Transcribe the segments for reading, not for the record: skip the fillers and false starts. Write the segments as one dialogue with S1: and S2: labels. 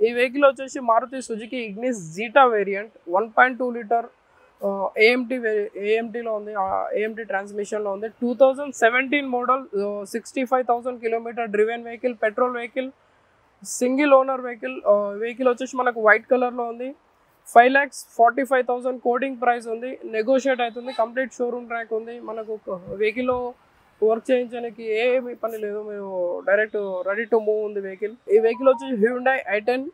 S1: ఈ వెహికల్ వచ్చేసి Maruti Suzuki Ignis Zeta variant 1.2 litre ఏఎంటీలో ఉంది, ఏఎంటీ ట్రాన్స్మిషన్లో ఉంది. 2017 model, 65,000 kilometre driven vehicle, petrol vehicle, single owner vehicle. Vehicle వచ్చేసి మనకు వైట్ కలర్లో ఉంది. 5,45,000 కోడింగ్ ప్రైస్ ఉంది, నెగోషియేట్ అవుతుంది. కంప్లీట్ షోరూమ్ ట్రాక్ ఉంది. మనకు వెహికల్లో వర్క్ చేయించడానికి ఏమి పని లేదు, మీరు డైరెక్ట్ రెడీ టు మూవ్ ఉంది వెహికల్. ఈ వెహికల్ వచ్చి Hyundai i10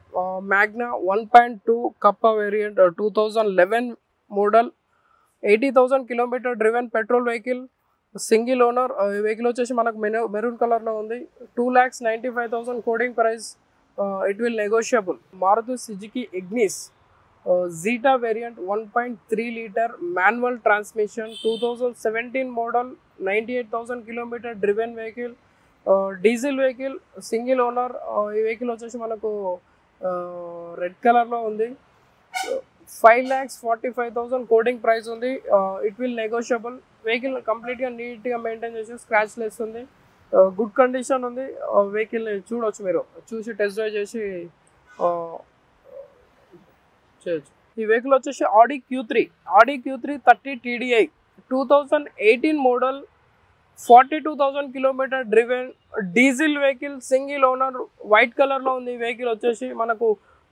S1: Magna 1.2 Kappa variant, 2011 model, 80,000 kilometre driven petrol vehicle, single owner. ఈ వెహికల్ వచ్చేసి మనకు మెరూన్ కలర్లో ఉంది. 2,95,000 quoting price, it will negotiable. Maruti Suzuki Ignis Zeta variant 1.3 litre manual transmission, 2017 model, 98,000 kilometre driven vehicle, diesel vehicle, single owner. ఈ vehicle వచ్చేసి మనకు red కలర్లో ఉంది. 5,45,000 కోడింగ్ ప్రైస్ ఉంది, ఇట్ విల్ నెగోషియబుల్. వెహికల్ కంప్లీట్గా నీట్గా మెయింటైన్ చేసి స్క్రాచ్ లెస్ ఉంది, గుడ్ కండిషన్ ఉంది. వెహికల్ చూడవచ్చు, మీరు చూసి టెస్ట్ డ్రైవ్ చేసి చేయొచ్చు. ఈ వెహికల్ వచ్చేసి Audi Q3 30 TDI 2018 model, 42,000 kilometre driven diesel vehicle, single owner, white కలర్లో ఉంది. ఈ వెహికల్ వచ్చేసి మనకు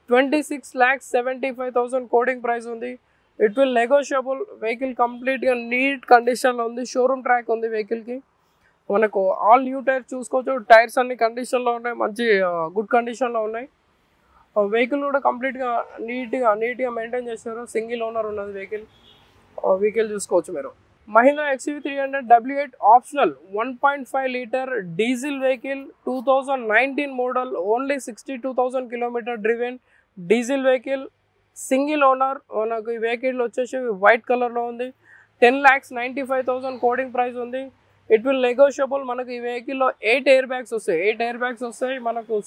S1: 26,75,000 కోడింగ్ ప్రైస్ ఉంది, ఇట్ విల్ నెగోషియబుల్. వెహికల్ కంప్లీట్గా నీట్ కండిషన్లో ఉంది, షోరూమ్ ట్రాక్ ఉంది వెహికల్కి. మనకు ఆల్ న్యూ టైర్స్ చూసుకోవచ్చు, టైర్స్ అన్ని కండిషన్లో ఉన్నాయి, మంచి గుడ్ కండిషన్లో ఉన్నాయి. వెహికల్ కూడా కంప్లీట్గా నీట్గా మెయింటైన్ చేస్తారు. సింగిల్ ఓనర్ ఉన్నది వెహికల్ చూసుకోవచ్చు మీరు. Mahindra XUV300 W8 optional 1.5 litre diesel vehicle, 2019 model, only 62,000 kilometre driven diesel vehicle, single owner. మనకు ఈ వెహికల్ వచ్చేసి వైట్ కలర్లో ఉంది. 10,95,000 కోడింగ్ ప్రైస్ ఉంది, ఇట్ విల్ నెగోషియబుల్. మనకు ఈ వెహికల్లో 8 ఎయిర్ బ్యాగ్స్ వస్తాయి. మనకు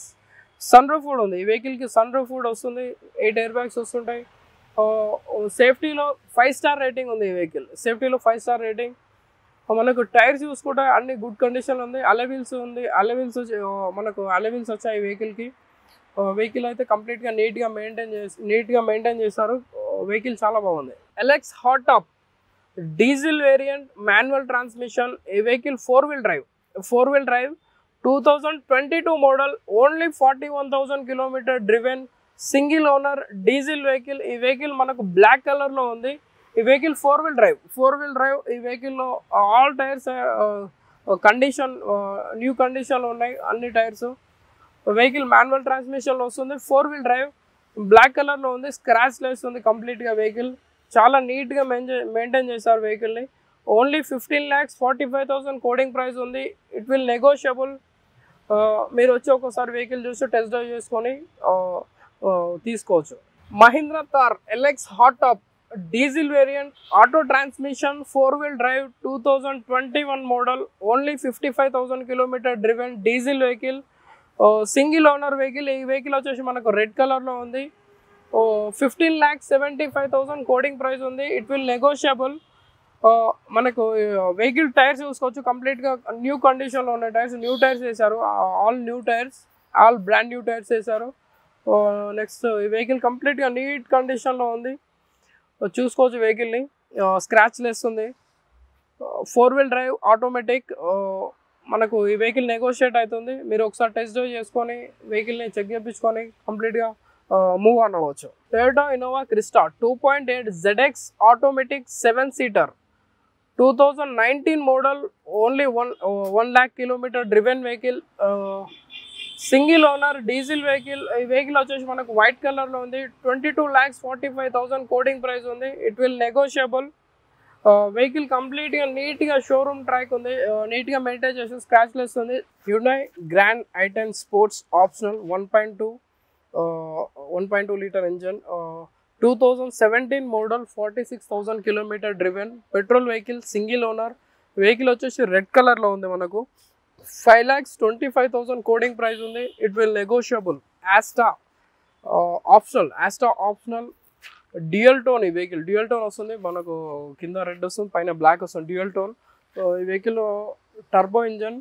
S1: సన్ రూఫ్ కూడా ఉంది. ఈ వెహికల్కి సన్ రూఫ్ కూడా వస్తుంది, 8 ఎయిర్ బ్యాగ్స్ వస్తుంటాయి. సేఫ్టీలో 5 స్టార్ రేటింగ్ ఉంది. ఈ వెహికల్ సేఫ్టీలో 5 స్టార్ రేటింగ్. మనకు టైర్స్ చూసుకుంటే అన్ని గుడ్ కండిషన్ ఉంది. అలవీల్స్ ఉంది, మనకు అలవీల్స్ వచ్చాయి ఈ వెహికల్కి. వెహికల్ అయితే కంప్లీట్గా నీట్గా మెయింటైన్ చేస్తారు. వెహికల్ చాలా బాగుంది. LX hard top diesel variant manual transmission. ఈ vehicle 4 wheel drive 2022 model, only 41,000 kilometre driven, single owner, diesel vehicle. ఈ వెహికల్ మనకు బ్లాక్ కలర్లో ఉంది. ఈ వెహికల్ 4 వీల్ డ్రైవ్. ఈ వెహికల్లో ఆల్ టైర్స్ కండిషన్ న్యూ కండిషన్లో ఉన్నాయి, అన్ని టైర్స్. వెహికల్ మాన్యువల్ ట్రాన్స్మిషన్లో వస్తుంది, 4 వీల్ డ్రైవ్, బ్లాక్ కలర్లో ఉంది, స్క్రాచ్ లెస్ ఉంది కంప్లీట్గా. వెహికల్ చాలా నీట్గా మెయింటైన్ చేస్తారు వెహికల్ని. ఓన్లీ 15,45,000 కోడింగ్ ప్రైస్ ఉంది, ఇట్ విల్ నెగోషియబుల్. మీరు వచ్చి ఒక్కోసారి వెహికల్ చూసి టెస్ట్ డ్రైవ్ చేసుకొని తీసుకోవచ్చు. Mahindra Thar LX hard top diesel variant auto transmission 4 wheel drive 2021 model, only 55,000 kilometre driven diesel vehicle, single owner vehicle. ఈ వెహికల్ వచ్చేసి మనకు రెడ్ కలర్లో ఉంది. 15,75,000 కోడింగ్ ప్రైస్ ఉంది, ఇట్ విల్ నెగోషియబుల్. మనకు వెహికల్ టైర్స్ చూసుకోవచ్చు, కంప్లీట్గా న్యూ కండిషన్లో ఉన్న టైర్స్, న్యూ టైర్స్ వేశారు, ఆల్ బ్రాండ్ న్యూ టైర్స్ వేశారు. నెక్స్ట్ ఈ వెహికల్ కంప్లీట్గా నీట్ కండిషన్లో ఉంది, చూసుకోవచ్చు వెహికల్ని. స్క్రాచ్ లెస్ ఉంది, 4 వీల్ డ్రైవ్ ఆటోమేటిక్. మనకు ఈ వెహికల్ నెగోషియేట్ అవుతుంది. మీరు ఒకసారి టెస్ట్ డ్రైవ్ చేసుకొని వెహికల్ని చెక్ చేయించుకొని కంప్లీట్గా మూవ్ ఆన్ అవ్వచ్చు. Toyota Innova Crysta 2.8 ZX automatic 7 seater, 2019 model, only 1 lakh kilometre driven vehicle, single owner, diesel vehicle. ఈ వెహికల్ వచ్చేసి మనకు వైట్ కలర్లో ఉంది. 22,45,000 కోడింగ్ ప్రైస్ ఉంది, ఇట్ విల్ నెగోషియబుల్. వెహికల్ కంప్లీట్గా నీట్గా షోరూమ్ ట్రాక్ ఉంది, నీట్గా మెయింటైన్ చేసి స్క్రాచ్ లెస్ ఉంది. Hyundai grand i10 sports optional 1.2 litre engine, 2017 model, 46,000 kilometre driven petrol vehicle, single owner. Vehicle వచ్చేసి రెడ్ కలర్లో ఉంది. మనకు 5,25,000 కోడింగ్ ప్రైస్ ఉంది, it will negotiable. Asta optional dual tone. ఈ వెహికల్ డ్యూయల్ టోన్ వస్తుంది, మనకు కింద రెడ్ వస్తుంది, పైన బ్లాక్ వస్తుంది, డ్యూయల్ టోన్. ఈ vehicle turbo engine,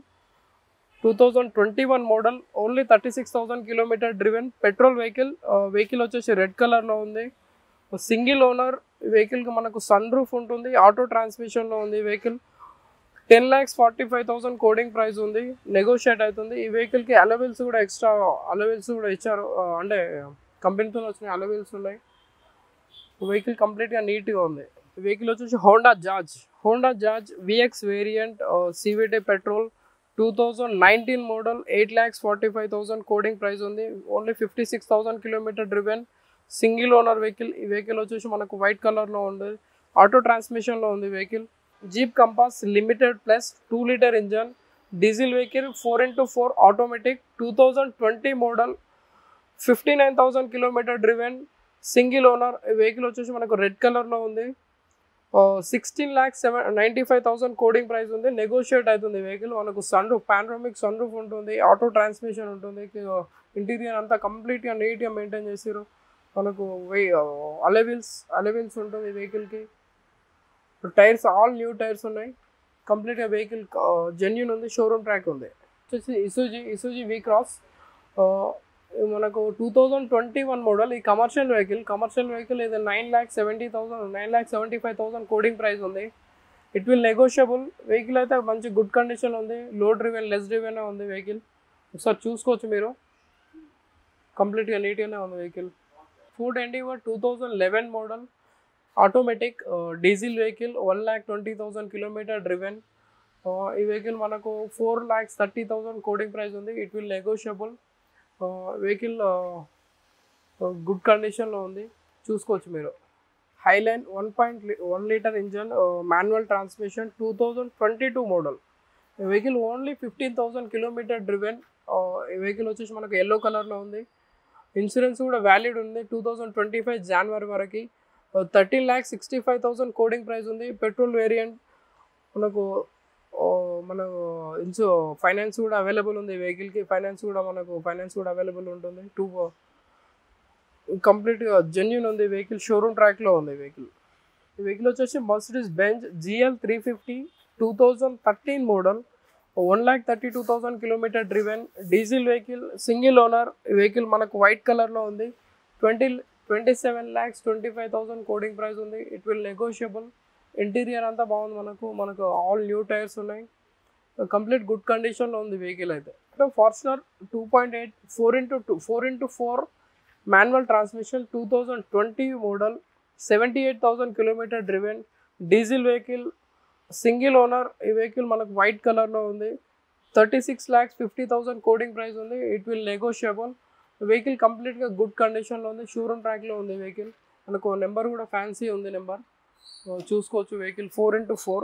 S1: 2021 model, only 36,000 kilometre driven, petrol vehicle. Vehicle వచ్చేసి రెడ్ కలర్లో ఉంది, సింగిల్ ఓనర్. వెహికల్కి మనకు సన్ రూఫ్ ఉంటుంది, ఆటో ట్రాన్స్మిషన్లో ఉంది వెహికల్. 10,45,000 కోడింగ్ ప్రైస్ ఉంది, నెగోషియేట్ అవుతుంది. ఈ వెహికల్కి అలవెల్స్ కూడా ఎక్స్ట్రా అలవెల్స్ కూడా ఇచ్చారు, అంటే కంపెనీతో వచ్చిన అలవెల్స్ ఉన్నాయి. వెహికల్ కంప్లీట్గా నీట్గా ఉంది. వెహికల్ వచ్చేసి Honda Jazz VX variant, CVT petrol, 2019 model, 8,45,000 quoting price ఉంది, only 56,000 kilometer driven, single owner vehicle. ఈ వెహికల్ వచ్చేసి మనకు వైట్ కలర్లో ఉంది, ఆటో ట్రాన్స్మిషన్లో ఉంది vehicle. Jeep Compass Limited plus 2 litre engine, diesel vehicle, 4x4 automatic, 2020 model, 59,000 kilometer driven, single owner. Vehicle వచ్చేసి మనకు రెడ్ కలర్లో ఉంది, 16,95,000 కోడింగ్ ప్రైస్ ఉంది, నెగోషియేట్ అవుతుంది వెహికల్. మనకు sunroof, panoramic sun roof ఉంటుంది, ఆటో ట్రాన్స్మిషన్ ఉంటుంది. ఇంటీరియర్ అంతా కంప్లీట్గా నీట్గా మెయింటైన్ చేసారు. మనకు అలవెల్స్ ఉంటుంది వెహికల్కి. టైర్స్ ఆల్ న్యూ టైర్స్ ఉన్నాయి, కంప్లీట్గా వెహికల్ జెన్యూన్ ఉంది, షోరూమ్ ట్రాక్ ఉంది. వచ్చేసి ఇసూజీ వి క్రాస్, మనకు 2021 మోడల్. ఈ కమర్షియల్ వెహికల్ ఇది 9,75,000 కోడింగ్ ప్రైస్ ఉంది. It will negotiable. వెహికల్ అయితే మంచి గుడ్ కండిషన్ ఉంది, లో డ్రివెన్ లెస్ డ్రివెన్ ఉంది వెహికల్. ఒకసారి చూసుకోవచ్చు మీరు, కంప్లీట్గా నీట్గానే ఉంది vehicle. Ford Endeavour 2011 model, automatic, diesel vehicle, 1,20,000 kilometre driven. ఈ వెహికల్ మనకు 4,30,000 కోడింగ్ ప్రైస్ ఉంది. It will negotiable. Vehicle good కండిషన్లో ఉంది, చూసుకోవచ్చు మీరు. Highline 1.1 litre engine, manual transmission, 2022 model. ఈ వెహికల్ ఓన్లీ 15,000 కిలోమీటర్ డ్రివెన్. ఈ వెహికల్ వచ్చేసి మనకు ఎల్లో కలర్లో ఉంది. ఇన్సూరెన్స్ కూడా వ్యాలిడ్ ఉంది 2025 జనవరి వరకు. 13,65,000 కోడింగ్ ప్రైస్ ఉంది, పెట్రోల్ వేరియంట్. మనకు ఫైనాన్స్ కూడా అవైలబుల్ ఉంది వెహికల్కి. ఫైనాన్స్ కూడా అవైలబుల్ ఉంటుంది. కంప్లీట్గా జెన్యూన్ ఉంది వెహికల్, షోరూమ్ ట్రాక్లో ఉంది వెహికల్. ఈ వెహికల్ వచ్చేసి Mercedes Benz GL 350, 2013 model, 1,32,000 kilometre driven, diesel vehicle, single owner. ఈ వెహికల్ మనకు వైట్ కలర్లో ఉంది, 27,25,000 కోడింగ్ ప్రైస్ ఉంది. It will negotiable. ఇంటీరియర్ అంతా బాగుంది, మనకు ఆల్ న్యూ టైర్స్ ఉన్నాయి, కంప్లీట్ గుడ్ కండిషన్లో ఉంది వెహికల్ అయితే. Fortuner 2.8 4x4 manual transmission, 2020 model, 78,000 kilometre driven, diesel vehicle, single owner. ఈ వెహికల్ మనకు వైట్ కలర్లో ఉంది, 36,50,000 కోడింగ్ ప్రైస్ ఉంది. It will negotiable. వెహికల్ కంప్లీట్గా గుడ్ కండిషన్లో ఉంది, షోరూమ్ ట్రాక్లో ఉంది వెహికల్. మనకు నెంబర్ కూడా ఫ్యాన్సీ ఉంది నెంబర్, చూసుకోవచ్చు వెహికల్. 4x4